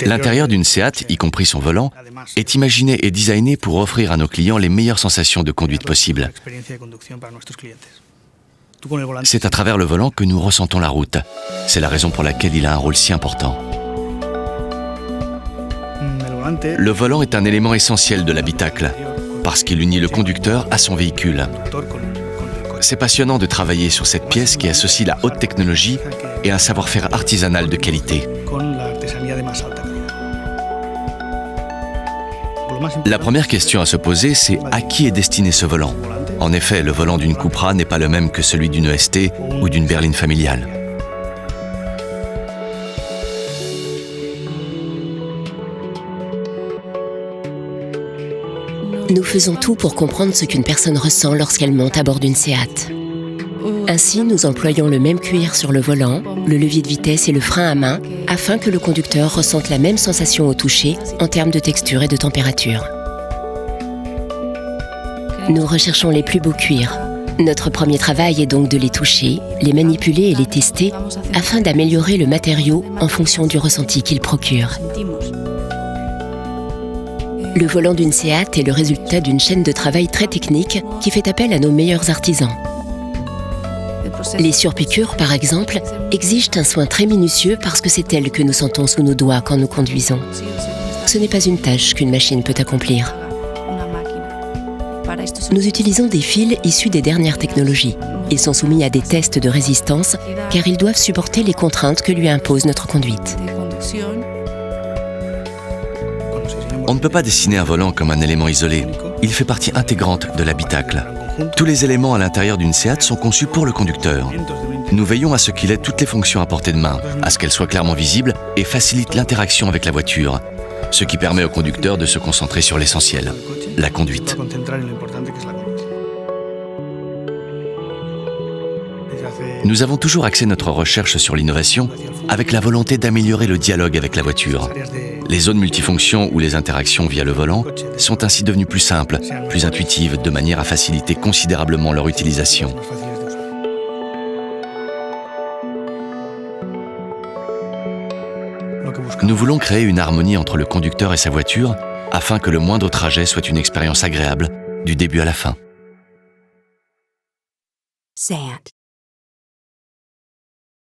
L'intérieur d'une Seat, y compris son volant, est imaginé et designé pour offrir à nos clients les meilleures sensations de conduite possibles. C'est à travers le volant que nous ressentons la route. C'est la raison pour laquelle il a un rôle si important. Le volant est un élément essentiel de l'habitacle, parce qu'il unit le conducteur à son véhicule. C'est passionnant de travailler sur cette pièce qui associe la haute technologie et un savoir-faire artisanal de qualité. La première question à se poser, c'est à qui est destiné ce volant? En effet, le volant d'une Cupra n'est pas le même que celui d'une EST ou d'une berline familiale. Nous faisons tout pour comprendre ce qu'une personne ressent lorsqu'elle monte à bord d'une Seat. Ainsi, nous employons le même cuir sur le volant, le levier de vitesse et le frein à main, afin que le conducteur ressente la même sensation au toucher en termes de texture et de température. Nous recherchons les plus beaux cuirs. Notre premier travail est donc de les toucher, les manipuler et les tester, afin d'améliorer le matériau en fonction du ressenti qu'il procure. Le volant d'une Seat est le résultat d'une chaîne de travail très technique qui fait appel à nos meilleurs artisans. Les surpiqûres, par exemple, exigent un soin très minutieux parce que c'est elles que nous sentons sous nos doigts quand nous conduisons. Ce n'est pas une tâche qu'une machine peut accomplir. Nous utilisons des fils issus des dernières technologies. Ils sont soumis à des tests de résistance car ils doivent supporter les contraintes que lui impose notre conduite. On ne peut pas dessiner un volant comme un élément isolé. Il fait partie intégrante de l'habitacle. Tous les éléments à l'intérieur d'une Seat sont conçus pour le conducteur. Nous veillons à ce qu'il ait toutes les fonctions à portée de main, à ce qu'elles soient clairement visibles et facilitent l'interaction avec la voiture, ce qui permet au conducteur de se concentrer sur l'essentiel, la conduite. Nous avons toujours axé notre recherche sur l'innovation avec la volonté d'améliorer le dialogue avec la voiture. Les zones multifonctions ou les interactions via le volant sont ainsi devenues plus simples, plus intuitives, de manière à faciliter considérablement leur utilisation. Nous voulons créer une harmonie entre le conducteur et sa voiture afin que le moindre trajet soit une expérience agréable du début à la fin. Seat.